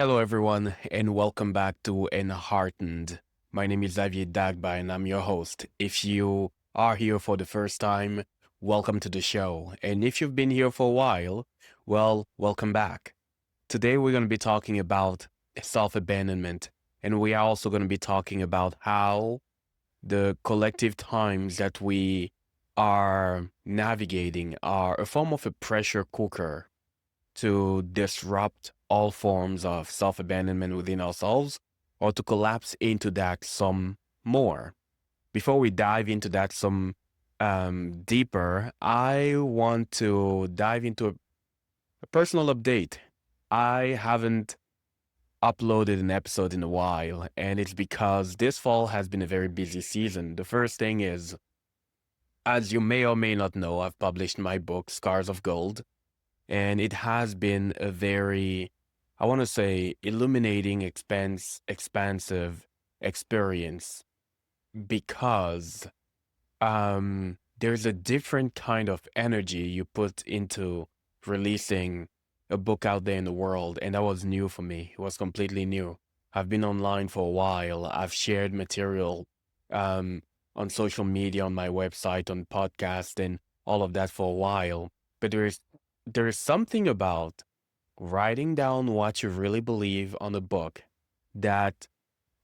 Hello, everyone, and welcome back to Enheartened. My name is Xavier Dagba, and I'm your host. If you are here for the first time, welcome to the show. And if you've been here for a while, well, welcome back. Today, we're going to be talking about self abandonment, and we are also going to be talking about how the collective times that we are navigating are a form of a pressure cooker to disrupt all forms of self abandonment within ourselves or to collapse into that some more. Before we dive into that some deeper, I want to dive into a personal update. I haven't uploaded an episode in a while, and it's because this fall has been a very busy season. The first thing is, as you may or may not know, I've published my book, Scars of Gold. And it has been a very, I want to say, illuminating, expansive experience because there's a different kind of energy you put into releasing a book out there in the world. And that was new for me. It was completely new. I've been online for a while. I've shared material um, on social media, on my website, on podcast, and all of that for a while. But there is something about writing down what you really believe on a book that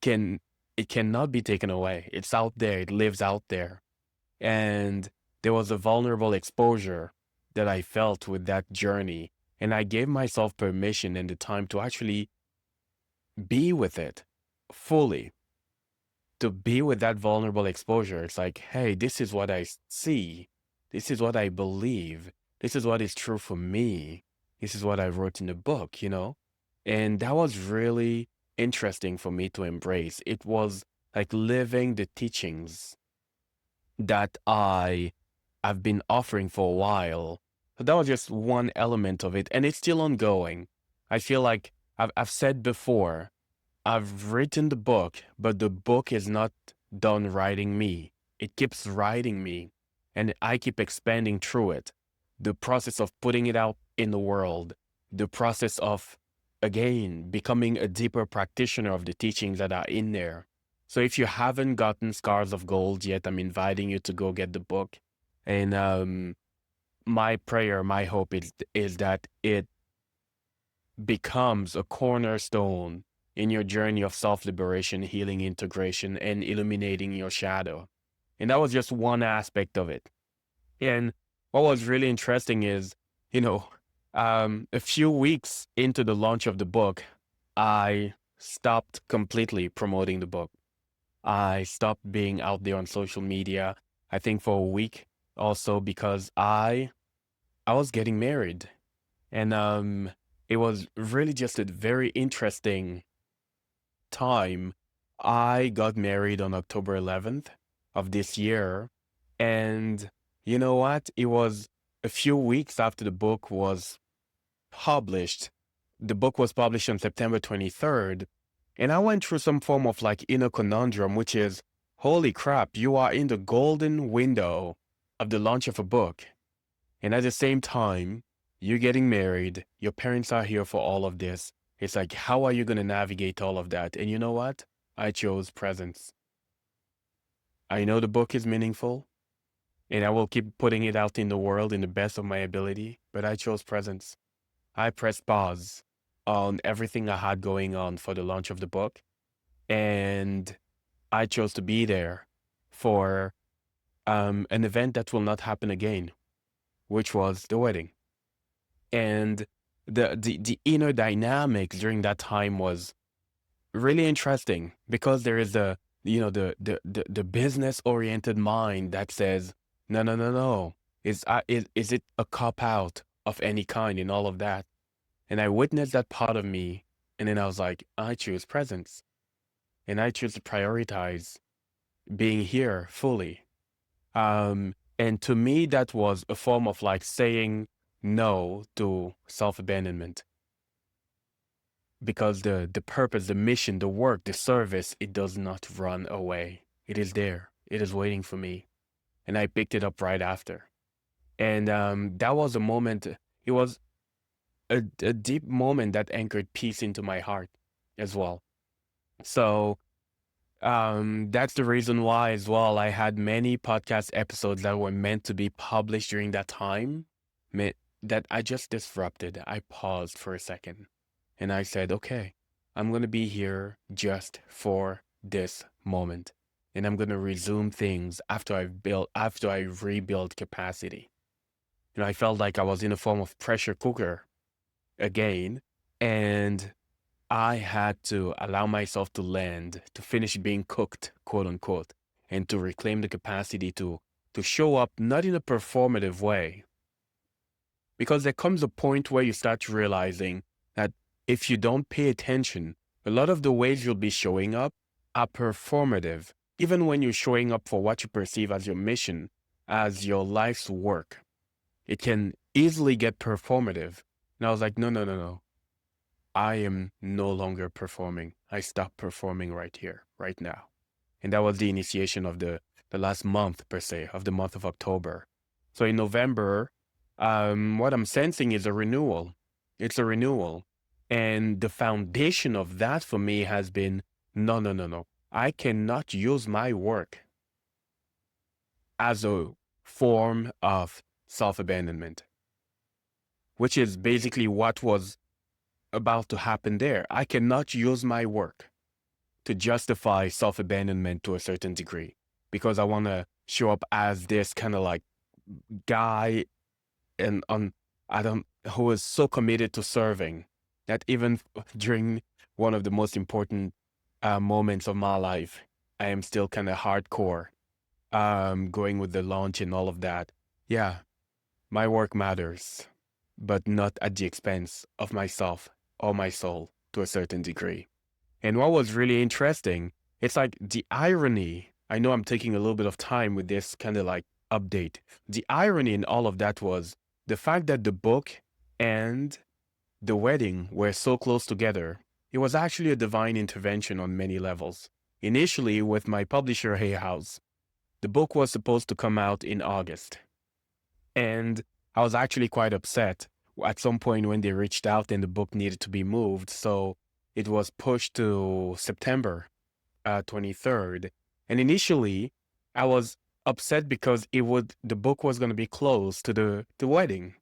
can it cannot be taken away. It's out there, it lives out there. And there was a vulnerable exposure that I felt with that journey. And I gave myself permission and the time to actually be with it fully, to be with that vulnerable exposure. It's like, hey, this is what I see. This is what I believe. This is what is true for me. This is what I wrote in the book. And that was really interesting for me to embrace. It was like living the teachings that I've been offering for a while. So that was just one element of it. And it's still ongoing. I feel like I've said before, I've written the book, but the book is not done writing me. It keeps writing me, and I keep expanding through it. The process of putting it out in the world, the process of, again, becoming a deeper practitioner of the teachings that are in there. So if you haven't gotten Scars of Gold yet, I'm inviting you to go get the book. And my prayer, my hope is that it becomes a cornerstone in your journey of self-liberation, healing, integration, and illuminating your shadow. And that was just one aspect of it. And what was really interesting is, you know, a few weeks into the launch of the book, I stopped completely promoting the book. I stopped being out there on social media, I think for a week also because I was getting married. And it was really just a very interesting time. I got married on October 11th of this year. And you know what? It was a few weeks after the book was published. The book was published on September 23rd. And I went through some form of like inner conundrum, which is, holy crap, you are in the golden window of the launch of a book. And at the same time, you're getting married, your parents are here for all of this. It's like, how are you going to navigate all of that? And you know what? I chose presence. I know the book is meaningful, and I will keep putting it out in the world in the best of my ability, but I chose presence. I pressed pause on everything I had going on for the launch of the book, and I chose to be there for an event that will not happen again, which was the wedding. And the inner dynamics during that time was really interesting because there is the business oriented mind that says no, no, no, no, is it a cop out of any kind in all of that. And I witnessed that part of me, and then I was like, I choose presence, and I choose to prioritize being here fully. And to me, that was a form of like saying no to self-abandonment because the purpose, the mission, the work, the service, it does not run away. It is there. It is waiting for me. And I picked it up right after. And that was a moment. It was a deep moment that anchored peace into my heart as well. So that's the reason why as well I had many podcast episodes that were meant to be published during that time that I just disrupted. I paused for a second and I said, okay, I'm going to be here just for this moment. And I'm going to resume things after I rebuild capacity. I felt like I was in a form of pressure cooker again. And I had to allow myself to land, to finish being cooked, quote unquote, and to reclaim the capacity to show up not in a performative way. Because there comes a point where you start realizing that if you don't pay attention, a lot of the ways you'll be showing up are performative, even when you're showing up for what you perceive as your mission, as your life's work. It can easily get performative. And I was like, no, no, no, no. I am no longer performing. I stopped performing right here, right now. And that was the initiation of the last month, per se, of the month of October. So in November, what I'm sensing is a renewal. It's a renewal. And the foundation of that for me has been, no, no, no, no. I cannot use my work as a form of self-abandonment, which is basically what was about to happen there. I cannot use my work to justify self-abandonment to a certain degree because I want to show up as this kind of like guy and on I don't who is so committed to serving that even during one of the most important moments of my life, I am still kind of hardcore, going with the launch and all of that. Yeah, my work matters, but not at the expense of myself or my soul to a certain degree. And what was really interesting, it's like the irony. I know I'm taking a little bit of time with this kind of like update. The irony in all of that was the fact that the book and the wedding were so close together. It was actually a divine intervention on many levels. Initially, with my publisher, Hay House, the book was supposed to come out in August. And I was actually quite upset at some point when they reached out and the book needed to be moved. So it was pushed to September 23rd. And initially, I was upset because the book was going to be close to the wedding.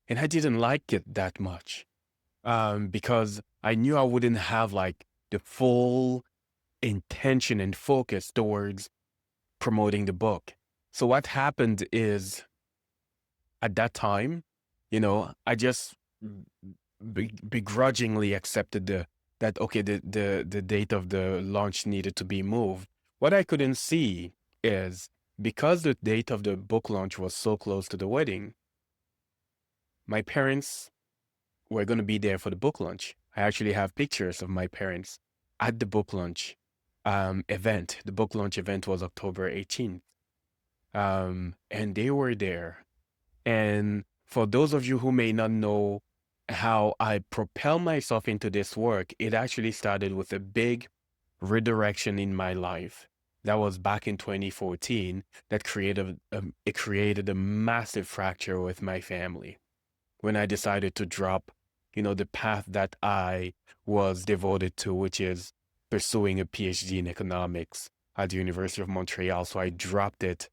And I didn't like it that much, because I knew I wouldn't have like the full intention and focus towards promoting the book. So what happened is at that time, I just begrudgingly accepted that okay, the date of the launch needed to be moved. What I couldn't see is because the date of the book launch was so close to the wedding, my parents were going to be there for the book launch. I actually have pictures of my parents at the book launch event. The book launch event was October 18th. And they were there. And for those of you who may not know how I propel myself into this work, it actually started with a big redirection in my life. That was back in 2014 that created a massive fracture with my family when I decided to drop, the path that I was devoted to, which is pursuing a PhD in economics at the University of Montreal. So I dropped it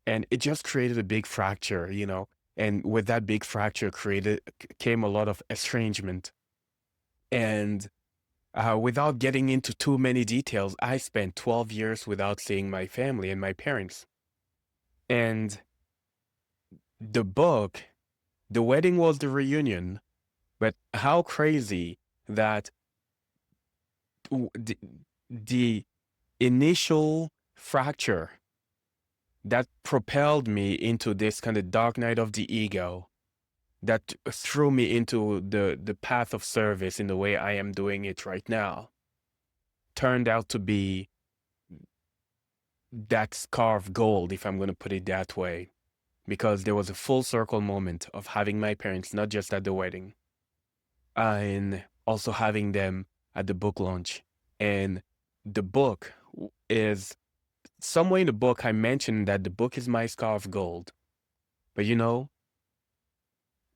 and it just created a big fracture. And with that big fracture came a lot of estrangement. And without getting into too many details, I spent 12 years without seeing my family and my parents. And the wedding was the reunion, but how crazy that the initial fracture that propelled me into this kind of dark night of the ego that threw me into the path of service in the way I am doing it right now turned out to be that scar of gold, if I'm going to put it that way, because there was a full circle moment of having my parents not just at the wedding, and also having them at the book launch. And the book is somewhere in the book I mentioned that the book is my scar of gold. But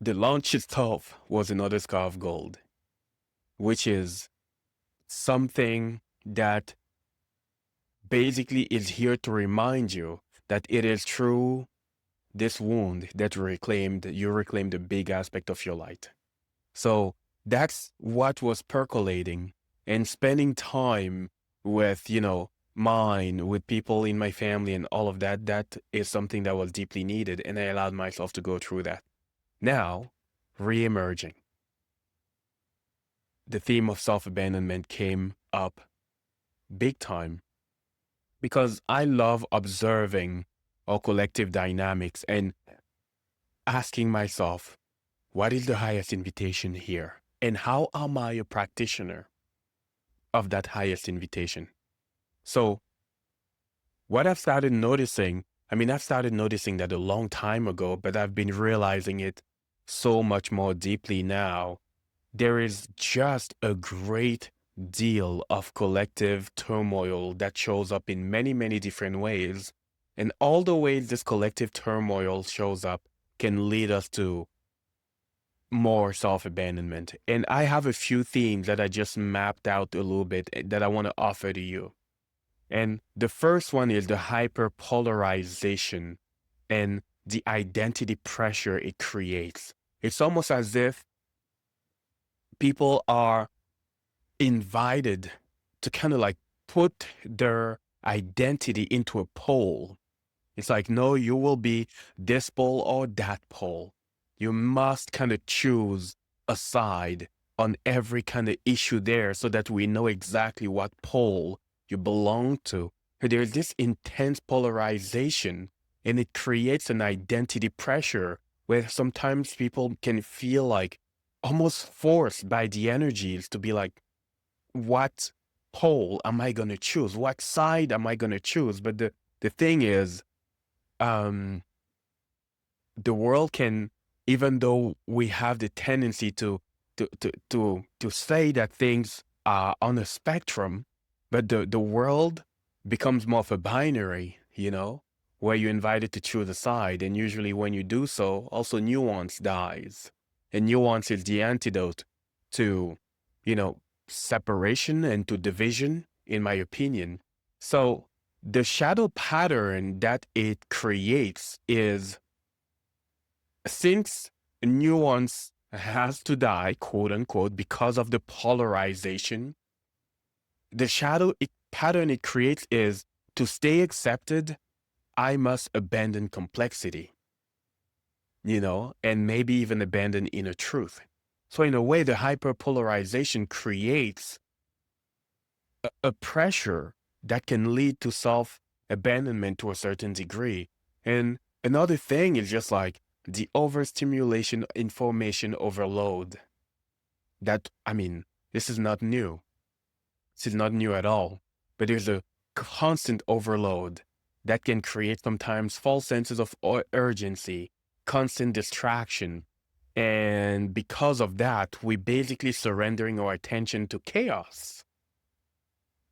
The launch itself was another scar of gold, which is something that basically is here to remind you that it is through this wound that you reclaimed a big aspect of your light. So that's what was percolating, and spending time with, with people in my family and all of that, that is something that was deeply needed. And I allowed myself to go through that. Now, re-emerging. The theme of self-abandonment came up big time because I love observing our collective dynamics and asking myself, what is the highest invitation here? And how am I a practitioner of that highest invitation? So, what I've started noticing, I've started noticing that a long time ago, but I've been realizing it so much more deeply now. There is just a great deal of collective turmoil that shows up in many, many different ways. And all the ways this collective turmoil shows up can lead us to more self-abandonment. And I have a few themes that I just mapped out a little bit that I want to offer to you. And the first one is the hyper-polarization and the identity pressure it creates. It's almost as if people are invited to kind of like put their identity into a pole. It's like, no, you will be this pole or that pole. You must kind of choose a side on every kind of issue there so that we know exactly what pole you belong to. There's this intense polarization, and it creates an identity pressure where sometimes people can feel like almost forced by the energies to be like, what pole am I going to choose? What side am I going to choose? But the thing is, um, the world can, even though we have the tendency to say that things are on a spectrum, but the world becomes more of a binary, where you're invited to choose a side. And usually when you do so, also nuance dies. And nuance is the antidote to, you know, separation and to division, in my opinion. So the shadow pattern that it creates is, since nuance has to die, quote unquote, because of the polarization, the pattern it creates is, to stay accepted, I must abandon complexity, and maybe even abandon inner truth. So in a way, the hyperpolarization creates a pressure that can lead to self-abandonment to a certain degree. And another thing is just like the overstimulation, information overload. This is not new. This is not new at all. But there's a constant overload that can create sometimes false senses of urgency, constant distraction. And because of that, we basically surrendering our attention to chaos.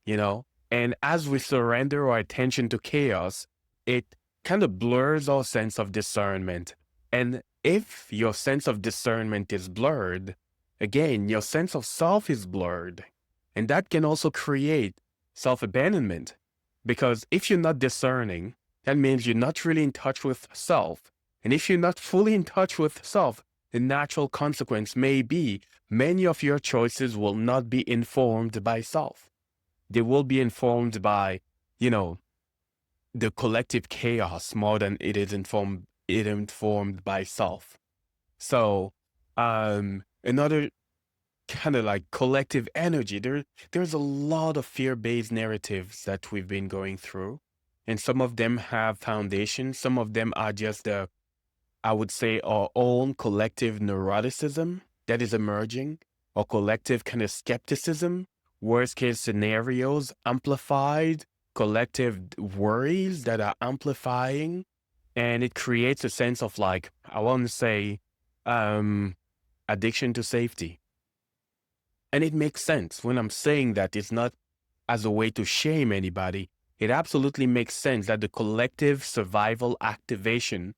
And as we surrender our attention to chaos, it kind of blurs our sense of discernment. And if your sense of discernment is blurred, again, your sense of self is blurred. And that can also create self-abandonment. Because if you're not discerning, that means you're not really in touch with self. And if you're not fully in touch with self, the natural consequence may be many of your choices will not be informed by self. They will be informed by, the collective chaos more than it is informed by self. So, another kind of like collective energy. There's a lot of fear-based narratives that we've been going through, and some of them have foundations. Some of them are just I would say, our own collective neuroticism that is emerging, or collective kind of skepticism, worst case scenarios amplified, collective worries that are amplifying. And it creates a sense of like, I want to say, addiction to safety. And it makes sense when I'm saying that. It's not as a way to shame anybody. It absolutely makes sense that the collective survival activation,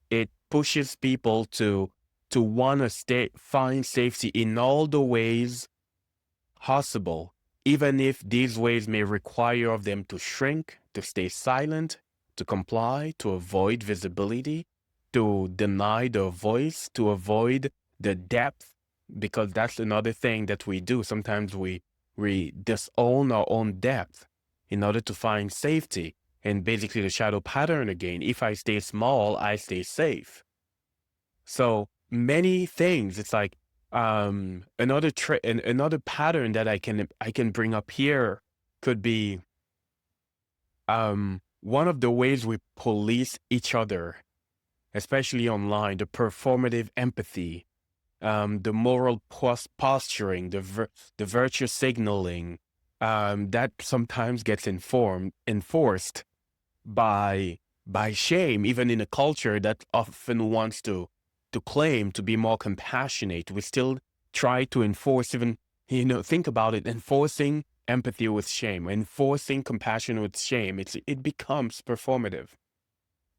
it pushes people to to want to find safety in all the ways possible, even if these ways may require of them to shrink, to stay silent, to comply, to avoid visibility, to deny their voice, to avoid the depth, because that's another thing that we do. Sometimes we disown our own depth in order to find safety. And basically the shadow pattern again, if I stay small, I stay safe. So many things. It's like another pattern that I can bring up here could be one of the ways we police each other, especially online, the performative empathy, the moral posturing, the virtue signaling, that sometimes gets enforced by shame, even in a culture that often wants to claim to be more compassionate. We still try to enforce, even, think about it, enforcing empathy with shame, enforcing compassion with shame. It becomes performative.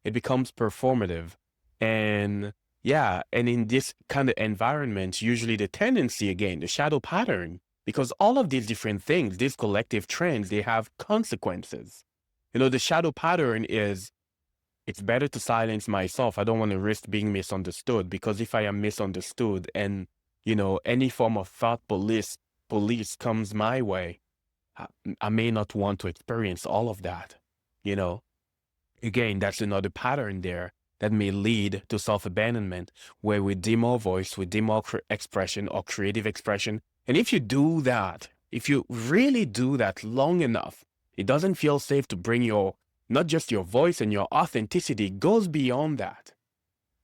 It becomes performative. And yeah, and in this kind of environment, usually the tendency, again, the shadow pattern, because all of these different things, these collective trends, they have consequences. The shadow pattern is, it's better to silence myself. I don't want to risk being misunderstood, because if I am misunderstood and, any form of thought police comes my way, I may not want to experience all of that. Again, that's another pattern there that may lead to self-abandonment, where we dim our voice, we dim our expression or creative expression. And if you do that, if you really do that long enough, it doesn't feel safe to bring not just your voice and your authenticity. It goes beyond that.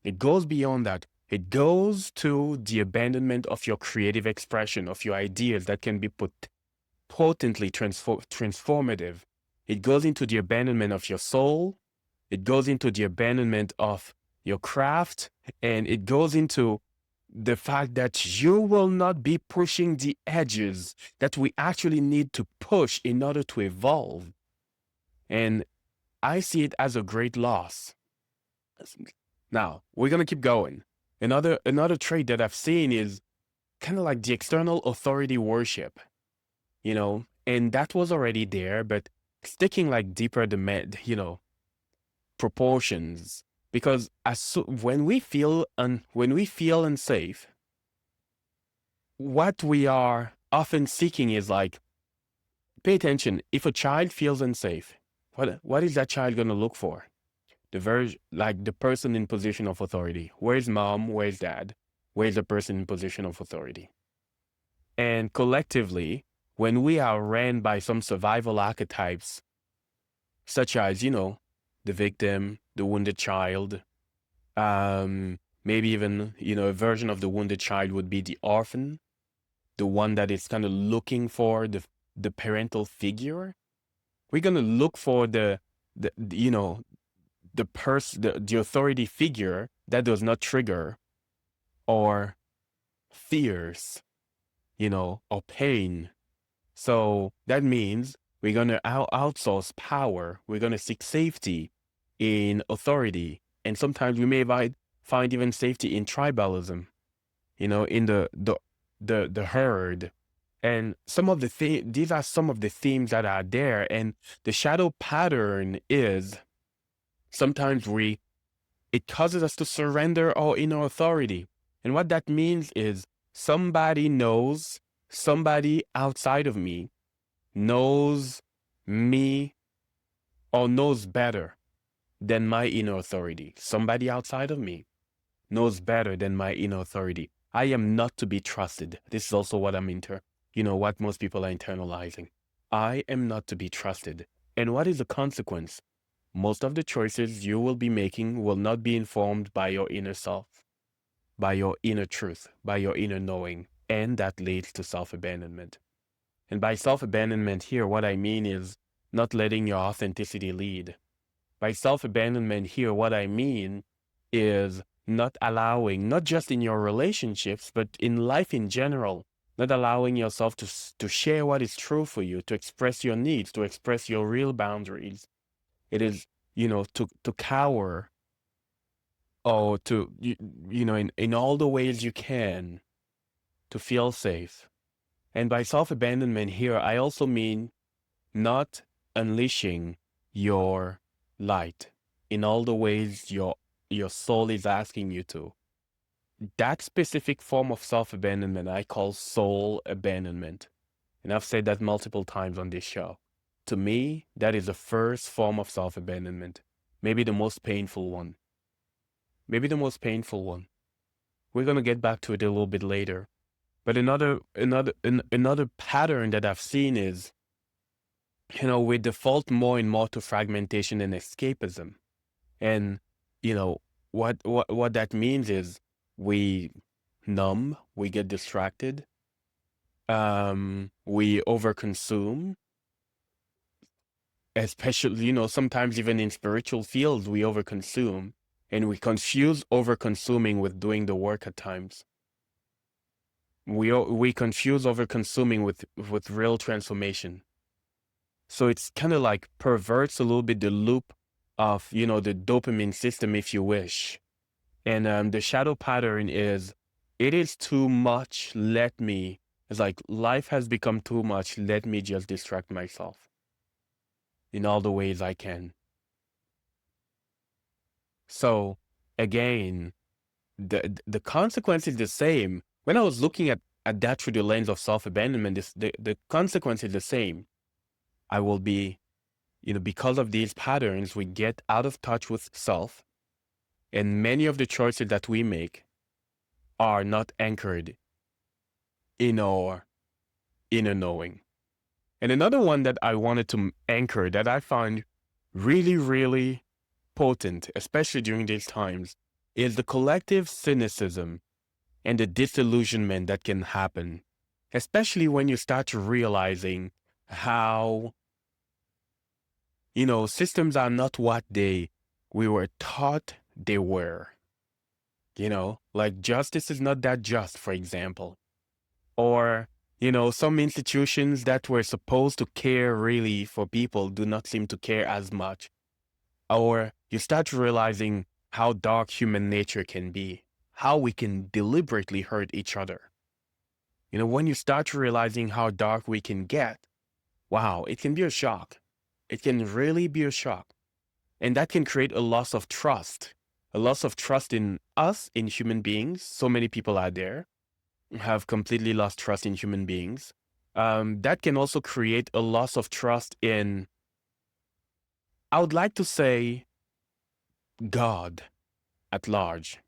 It goes beyond that. It goes to the abandonment of your creative expression, of your ideas that can be potently transformative. It goes into the abandonment of your soul. It goes into the abandonment of your craft. And it goes into the fact that you will not be pushing the edges that we actually need to push in order to evolve. And I see it as a great loss. Now, we're going to keep going. Another trait that I've seen is kind of like the external authority worship, and that was already there, but sticking like deeper proportions. Because when we feel unsafe, what we are often seeking is like, pay attention. If a child feels unsafe, what is that child going to look for? Like the person in position of authority. Where's mom? Where's dad? Where's the person in position of authority? And collectively, when we are ran by some survival archetypes, such as, the victim, the wounded child, maybe even, a version of the wounded child would be the orphan, the one that is kind of looking for the parental figure. We're going to look for the authority figure that does not trigger or fears, or pain. So that means we're going to outsource power. We're going to seek safety in authority. And sometimes we may find even safety in tribalism, in the herd. And these are some of the themes that are there. And the shadow pattern is sometimes it causes us to surrender our inner authority. And what that means is somebody outside of me knows me or knows better than my inner authority. Somebody outside of me knows better than my inner authority. I am not to be trusted. This is also what what most people are internalizing. I am not to be trusted. And what is the consequence? Most of the choices you will be making will not be informed by your inner self, by your inner truth, by your inner knowing, and that leads to self-abandonment. And by self-abandonment here, what I mean is not letting your authenticity lead. By self-abandonment here, what I mean is not allowing, not just in your relationships, but in life in general, not allowing yourself to share what is true for you, to express your needs, to express your real boundaries. It is, to cower or to, in all the ways you can to feel safe. And by self-abandonment here, I also mean not unleashing your light in all the ways your soul is asking you to. That specific form of self-abandonment I call soul abandonment. And I've said that multiple times on this show. To me, that is the first form of self-abandonment. Maybe the most painful one. Maybe the most painful one. We're going to get back to it a little bit later. But another pattern that I've seen is, we default more and more to fragmentation and escapism. And, what that means is we numb, we get distracted, we overconsume, especially, sometimes even in spiritual fields, we overconsume, and we confuse overconsuming with doing the work at times. We confuse overconsuming with real transformation. So it's kind of like perverts a little bit the loop of, the dopamine system, if you wish. And the shadow pattern is, it is too much, it's like life has become too much, let me just distract myself in all the ways I can. So again, the consequence is the same. When I was looking at that through the lens of self-abandonment, the consequence is the same. I will be, because of these patterns, we get out of touch with self, and many of the choices that we make are not anchored in our inner knowing. And another one that I wanted to anchor that I find really, really potent, especially during these times, is the collective cynicism and the disillusionment that can happen, especially when you start realizing how, systems are not what we were taught they were. Like justice is not that just, for example. Or, some institutions that were supposed to care really for people do not seem to care as much. Or you start realizing how dark human nature can be, how we can deliberately hurt each other. When you start realizing how dark we can get, wow, it can be a shock. It can really be a shock. And that can create a loss of trust in us, in human beings. So many people out there have completely lost trust in human beings. That can also create a loss of trust in, I would like to say, God at large.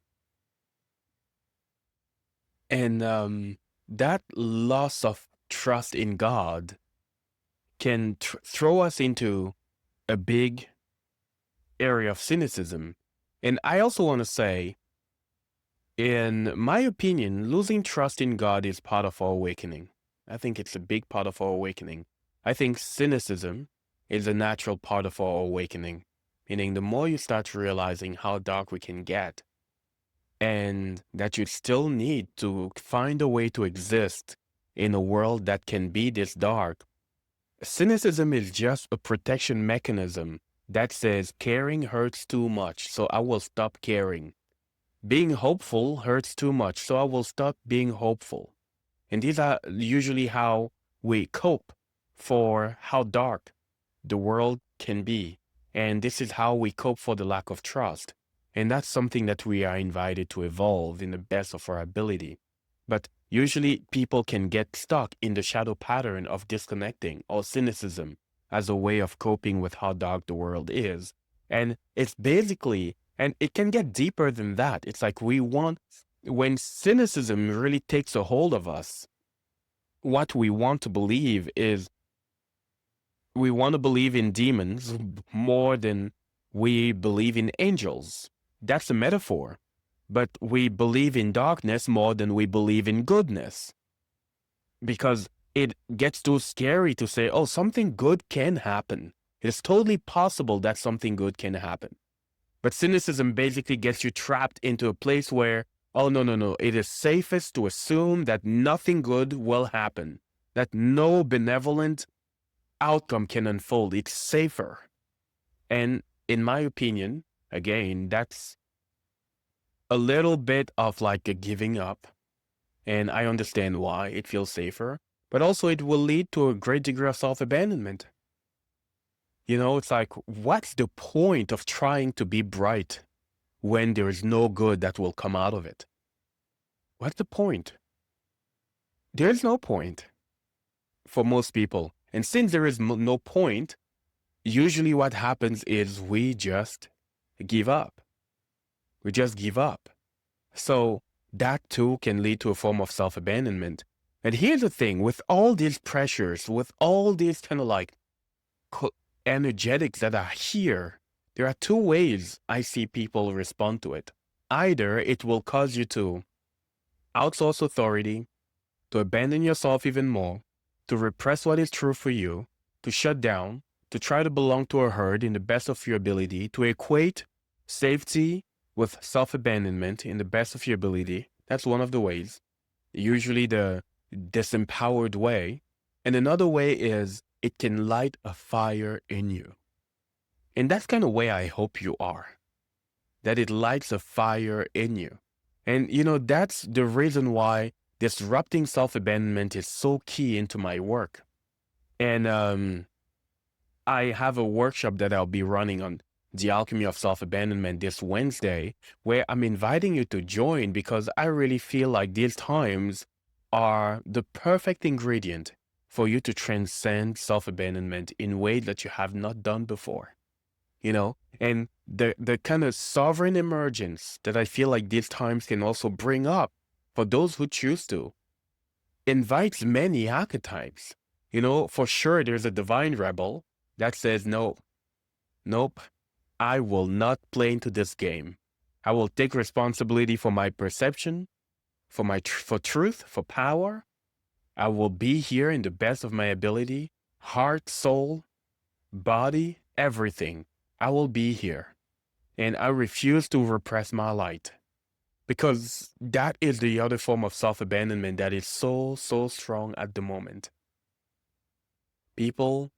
And that loss of trust in God can throw us into a big area of cynicism. And I also want to say, in my opinion, losing trust in God is part of our awakening. I think it's a big part of our awakening. I think cynicism is a natural part of our awakening, meaning the more you start realizing how dark we can get, and that you still need to find a way to exist in a world that can be this dark. Cynicism is just a protection mechanism that says caring hurts too much, so I will stop caring. Being hopeful hurts too much, so I will stop being hopeful. And these are usually how we cope for how dark the world can be. And this is how we cope for the lack of trust. And that's something that we are invited to evolve in the best of our ability. But usually people can get stuck in the shadow pattern of disconnecting or cynicism as a way of coping with how dark the world is. And it's basically, and it can get deeper than that. It's like when cynicism really takes a hold of us, what we want to believe is we want to believe in demons more than we believe in angels. That's a metaphor. But we believe in darkness more than we believe in goodness. Because it gets too scary to say, oh, something good can happen. It's totally possible that something good can happen. But cynicism basically gets you trapped into a place where, oh, no, it is safest to assume that nothing good will happen, that no benevolent outcome can unfold. It's safer. And in my opinion, again, that's a little bit of like a giving up. And I understand why it feels safer, but also it will lead to a great degree of self-abandonment. It's like, what's the point of trying to be bright when there is no good that will come out of it? What's the point? There's no point for most people. And since there is no point, usually what happens is we just give up. We just give up. So that too can lead to a form of self-abandonment. And here's the thing, with all these pressures, with all these kind of like energetics that are here, there are two ways I see people respond to it. Either it will cause you to outsource authority, to abandon yourself even more, to repress what is true for you, to shut down, to try to belong to a herd in the best of your ability, to equate safety with self-abandonment in the best of your ability. That's one of the ways, usually the disempowered way. And another way is it can light a fire in you. And that's kind of way I hope you are, that it lights a fire in you. And that's the reason why disrupting self-abandonment is so key into my work. And I have a workshop that I'll be running on the Alchemy of Self-Abandonment this Wednesday, where I'm inviting you to join because I really feel like these times are the perfect ingredient for you to transcend self-abandonment in ways that you have not done before. And the kind of sovereign emergence that I feel like these times can also bring up for those who choose to invites many archetypes. For sure, there's a divine rebel that says, no, nope, I will not play into this game. I will take responsibility for my perception, for truth, for power. I will be here in the best of my ability, heart, soul, body, everything. I will be here. And I refuse to repress my light. Because that is the other form of self-abandonment that is so, so strong at the moment. People,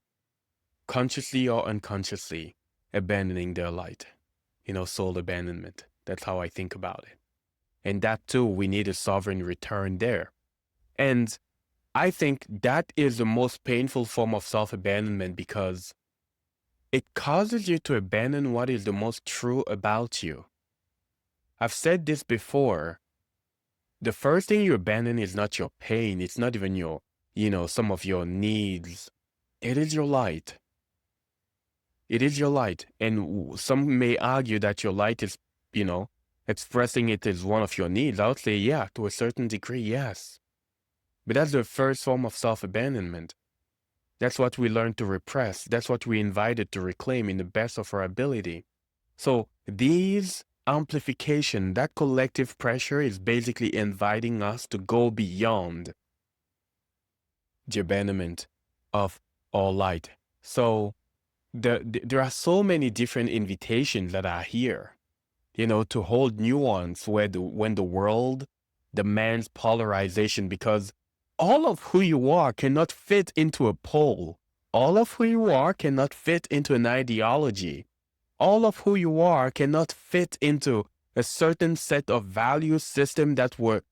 consciously or unconsciously, abandoning their light. Soul abandonment. That's how I think about it. And that too, we need a sovereign return there. And I think that is the most painful form of self-abandonment because it causes you to abandon what is the most true about you. I've said this before. The first thing you abandon is not your pain. It's not even your, some of your needs. It is your light. It is your light. And some may argue that your light is, expressing it as one of your needs. I would say, yeah, to a certain degree, yes. But that's the first form of self-abandonment. That's what we learn to repress. That's what we invited to reclaim in the best of our ability. So these amplification, that collective pressure is basically inviting us to go beyond the abandonment of all light. So there are so many different invitations that are here, to hold nuance when the world demands polarization, because all of who you are cannot fit into a pole. All of who you are cannot fit into an ideology. All of who you are cannot fit into a certain set of value system that were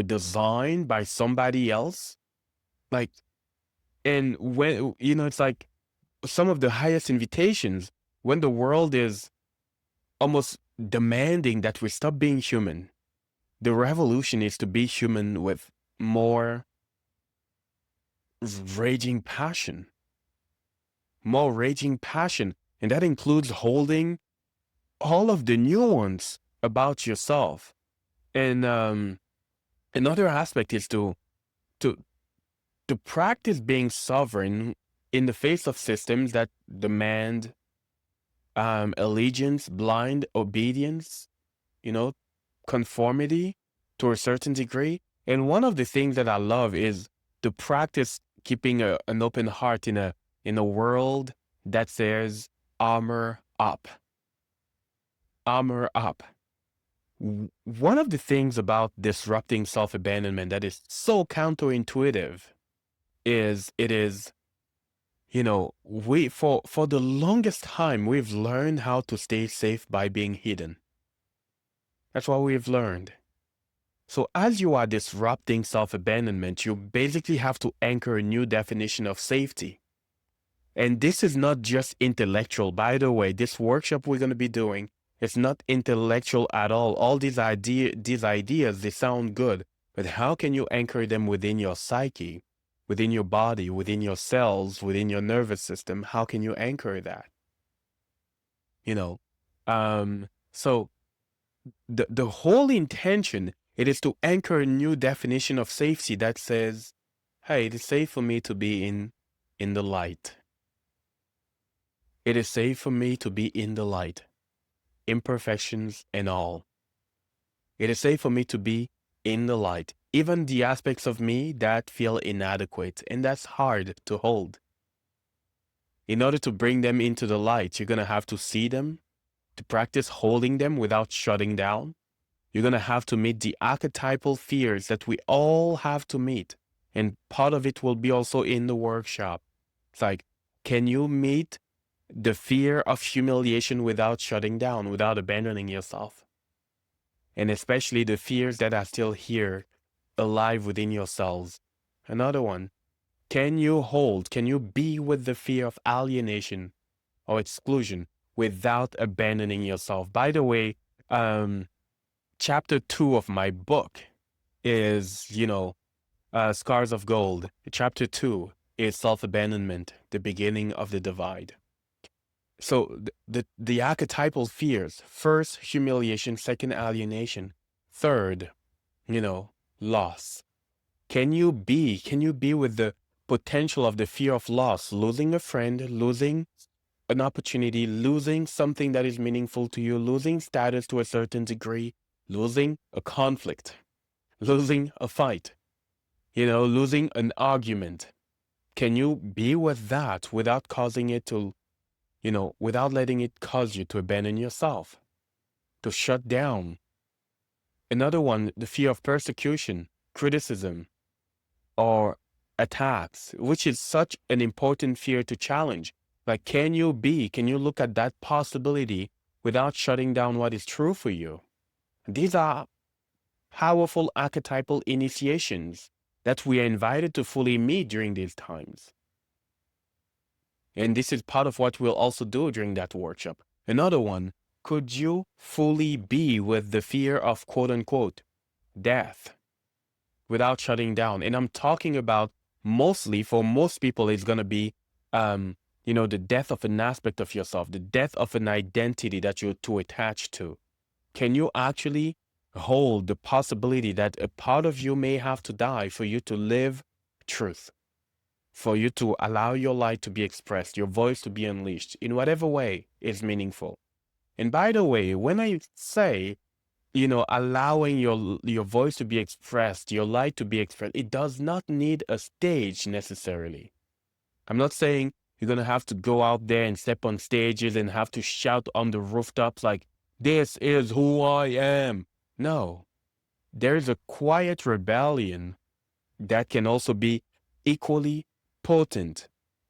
designed by somebody else. Like, and when it's like some of the highest invitations when the world is almost demanding that we stop being human. The revolution is to be human with more raging passion. More raging passion. And that includes holding all of the nuance about yourself. And another aspect is to practice being sovereign in the face of systems that demand allegiance, blind obedience, conformity to a certain degree. And one of the things that I love is to practice keeping an open heart in a world that says armor up. Armor up. One of the things about disrupting self-abandonment that is so counterintuitive is it is, we for the longest time we've learned how to stay safe by being hidden. That's what we've learned. So as you are disrupting self-abandonment, you basically have to anchor a new definition of safety. And this is not just intellectual. By the way, this workshop we're going to be doing, it's not intellectual at all. All these ideas, they sound good, but how can you anchor them within your psyche, within your body, within your cells, within your nervous system? How can you anchor that? You know, so the whole intention, it is to anchor a new definition of safety that says, hey, it is safe for me to be in the light. It is safe for me to be in the light, imperfections and all. It is safe for me to be in the light, even the aspects of me that feel inadequate, and that's hard to hold. In order to bring them into the light, you're going to have to see them, to practice holding them without shutting down. You're going to have to meet the archetypal fears that we all have to meet. And part of it will be also in the workshop. It's like, can you meet the fear of humiliation without shutting down, without abandoning yourself? And especially the fears that are still here, alive within yourselves. Another one, can you be with the fear of alienation or exclusion without abandoning yourself? By the way, chapter 2 of my book is, Scars of Gold. Chapter 2 is self-abandonment, the beginning of the divide. So the archetypal fears, first, humiliation, second, alienation, third, loss. Can you be with the potential of the fear of loss, losing a friend, losing an opportunity, losing something that is meaningful to you, losing status to a certain degree, losing a conflict, losing a fight, losing an argument? Can you be with that without causing it to, without letting it cause you to abandon yourself, to shut down? Another one, the fear of persecution, criticism, or attacks, which is such an important fear to challenge. Like, can you look at that possibility without shutting down what is true for you? These are powerful archetypal initiations that we are invited to fully meet during these times. And this is part of what we'll also do during that workshop. Another one, could you fully be with the fear of quote unquote death without shutting down? And I'm talking about mostly, for most people, it's going to be, the death of an aspect of yourself, the death of an identity that you're too attached to. Can you actually hold the possibility that a part of you may have to die for you to live truth, for you to allow your light to be expressed, your voice to be unleashed in whatever way is meaningful? And by the way, when I say, allowing your voice to be expressed, your light to be expressed, it does not need a stage necessarily. I'm not saying you're going to have to go out there and step on stages and have to shout on the rooftops like, this is who I am. No, there is a quiet rebellion that can also be equally potent,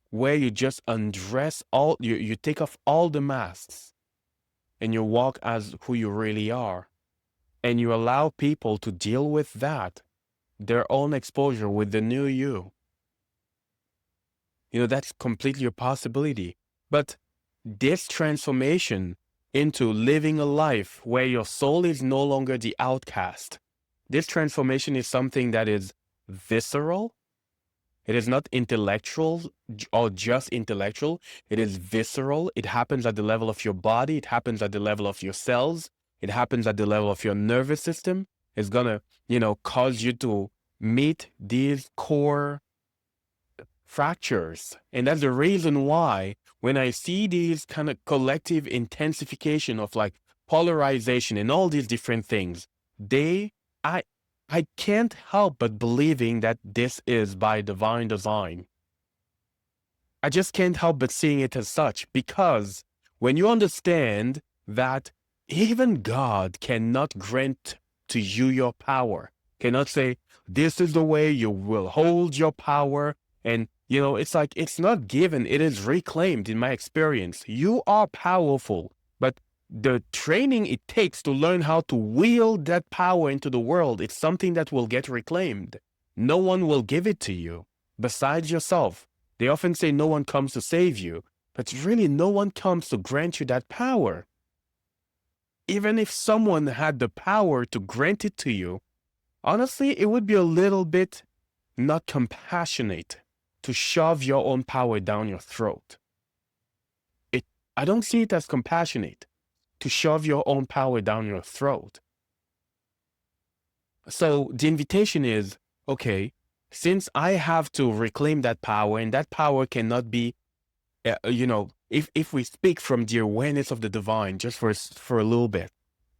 where you just undress you take off all the masks and you walk as who you really are. And you allow people to deal with that, their own exposure with the new you. That's completely a possibility. But this transformation into living a life where your soul is no longer the outcast, this transformation is something that is visceral. It is not intellectual or just intellectual. It is visceral. It happens at the level of your body. It happens at the level of your cells. It happens at the level of your nervous system. It's going to, cause you to meet these core fractures. And that's the reason why when I see these kind of collective intensification of like polarization and all these different things, I can't help but believing that this is by divine design. I just can't help but seeing it as such, because when you understand that even God cannot grant to you your power, cannot say, this is the way you will hold your power. And, it's like, it's not given, it is reclaimed in my experience. You are powerful, but the training it takes to learn how to wield that power into the world, it's something that will get reclaimed. No one will give it to you besides yourself. They often say no one comes to save you, but really no one comes to grant you that power. Even if someone had the power to grant it to you, honestly, it would be a little bit not compassionate to shove your own power down your throat. I don't see it as compassionate to shove your own power down your throat. So the invitation is, okay, since I have to reclaim that power, and that power cannot be, if we speak from the awareness of the divine, just for a little bit,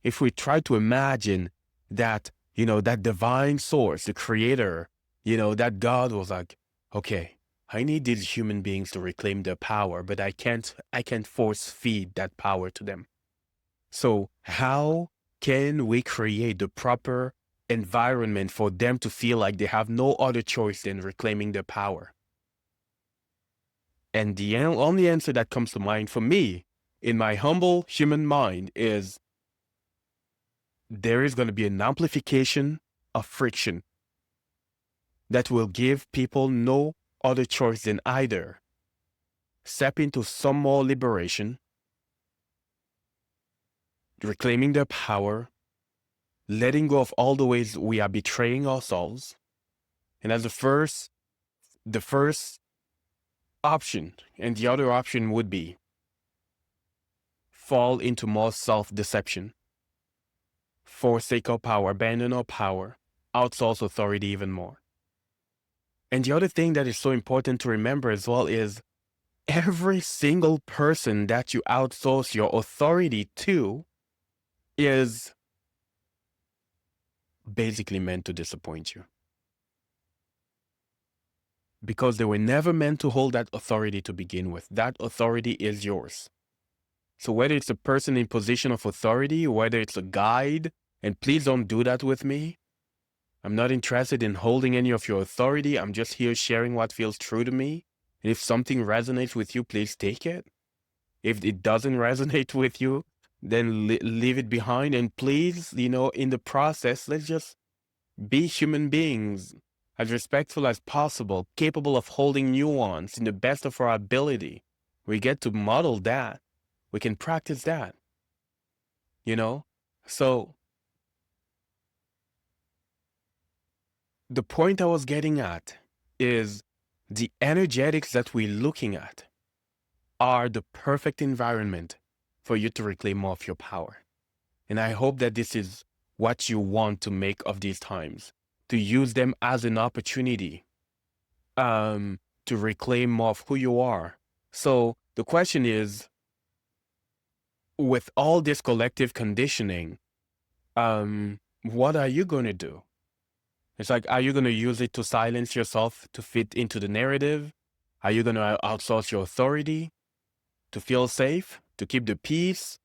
if we try to imagine that, that divine source, the creator, that God was like, okay, I need these human beings to reclaim their power, but I can't force feed that power to them. So how can we create the proper environment for them to feel like they have no other choice than reclaiming their power? And the only answer that comes to mind for me, in my humble human mind, is there is going to be an amplification of friction that will give people no other choice than either step into some more liberation, reclaiming their power, letting go of all the ways we are betraying ourselves. And as the first option, and the other option would be fall into more self-deception, forsake our power, abandon our power, outsource authority even more. And the other thing that is so important to remember as well is every single person that you outsource your authority to is basically meant to disappoint you. Because they were never meant to hold that authority to begin with. That authority is yours. So whether it's a person in position of authority, whether it's a guide, and please don't do that with me. I'm not interested in holding any of your authority. I'm just here sharing what feels true to me. And if something resonates with you, please take it. If it doesn't resonate with you, then leave it behind. And please, in the process, let's just be human beings, as respectful as possible, capable of holding nuance in the best of our ability. We get to model that. We can practice that. So the point I was getting at is the energetics that we're looking at are the perfect environment for you to reclaim more of your power. And I hope that this is what you want to make of these times, to use them as an opportunity to reclaim more of who you are. So the question is, with all this collective conditioning, what are you going to do? It's like, are you going to use it to silence yourself to fit into the narrative? Are you going to outsource your authority to feel safe, to keep the peace?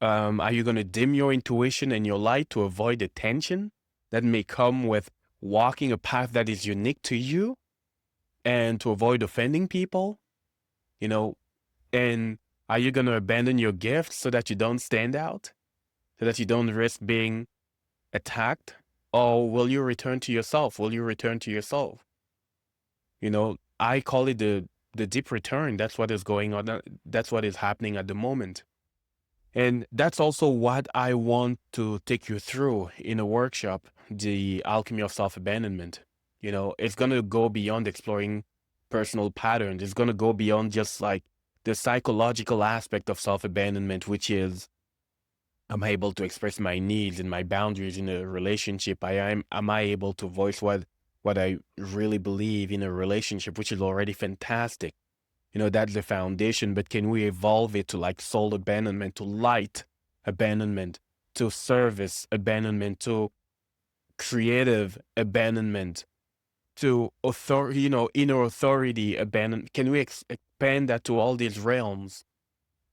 Are you going to dim your intuition and your light to avoid the tension that may come with walking a path that is unique to you and to avoid offending people? And are you going to abandon your gifts so that you don't stand out, so that you don't risk being attacked? Or will you return to yourself? Will you return to yourself? I call it the deep return. That's what is going on. That's what is happening at the moment. And that's also what I want to take you through in a workshop, the Alchemy of Self-Abandonment. It's going to go beyond exploring personal patterns. It's going to go beyond just like the psychological aspect of self-abandonment, which is, am I able to express my needs and my boundaries in a relationship? Am I able to voice what I really believe in a relationship, which is already fantastic. That's the foundation, but can we evolve it to like soul abandonment, to light abandonment, to service abandonment, to creative abandonment, to authority, inner authority abandonment? Can we expand that to all these realms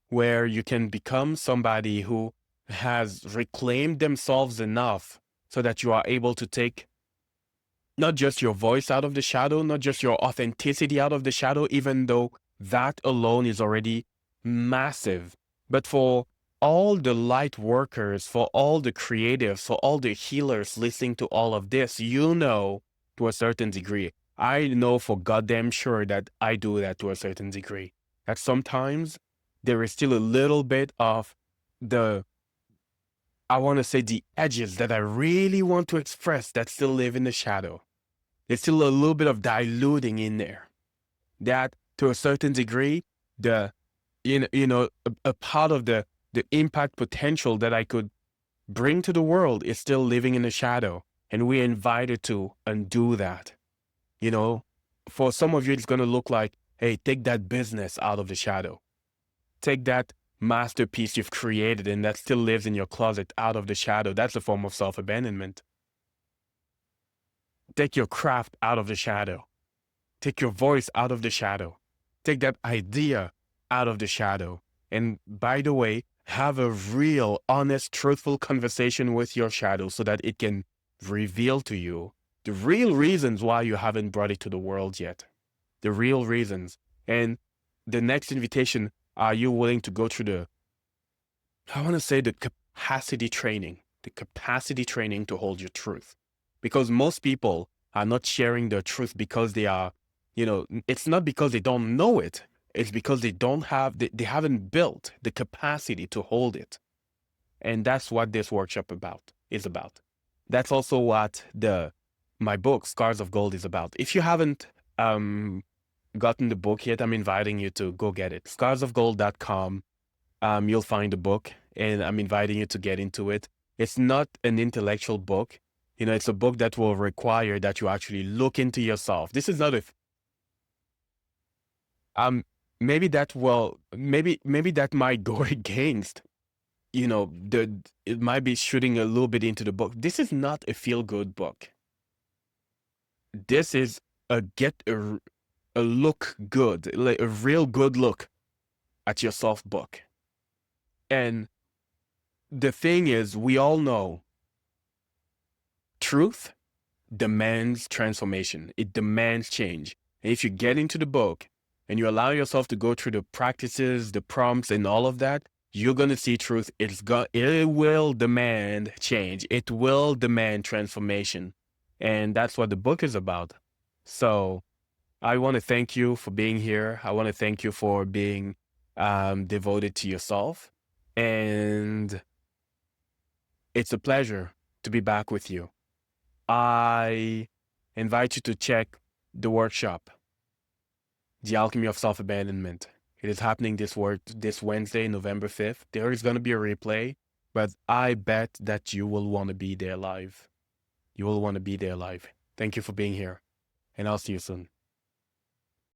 where you can become somebody who has reclaimed themselves enough so that you are able to take not just your voice out of the shadow, not just your authenticity out of the shadow, even though that alone is already massive, but for all the light workers, for all the creatives, for all the healers listening to all of this, you know, to a certain degree, I know for goddamn sure that I do that to a certain degree, that sometimes there is still a little bit of the, I want to say, the edges that I really want to express that still live in the shadow. There's still a little bit of diluting in there. That to a certain degree, the a part of the impact potential that I could bring to the world is still living in the shadow, and we're invited to undo that. You know, for some of you, it's going to look like, hey, take that business out of the shadow. Take that masterpiece you've created and that still lives in your closet out of the shadow. That's a form of self-abandonment. Take your craft out of the shadow. Take your voice out of the shadow. Take that idea out of the shadow. And by the way, have a real, honest, truthful conversation with your shadow so that it can reveal to you the real reasons why you haven't brought it to the world yet. The real reasons. And the next invitation, are you willing to go through the, I want to say, the capacity training to hold your truth? Because most people are not sharing their truth because they are, it's not because they don't know it. It's because they don't have, they haven't built the capacity to hold it. And that's what this workshop is about. That's also what my book, Scars of Gold, is about. If you haven't gotten the book yet, I'm inviting you to go get it. Scarsofgold.com. You'll find the book, and I'm inviting you to get into it. It's not an intellectual book. It's a book that will require that you actually look into yourself. This is not maybe that might go against, it might be shooting a little bit into the book. This is not a feel-good book. This is a look good, like a real good look at yourself book. And the thing is, we all know truth demands transformation. It demands change. And if you get into the book and you allow yourself to go through the practices, the prompts, and all of that, you're going to see truth. It will demand change. It will demand transformation. And that's what the book is about. So I want to thank you for being here. I want to thank you for being devoted to yourself. And it's a pleasure to be back with you. I invite you to check the workshop, The Alchemy of Self-Abandonment. It is happening this Wednesday, November 5th. There is going to be a replay, but I bet that you will want to be there live. You will want to be there live. Thank you for being here, and I'll see you soon.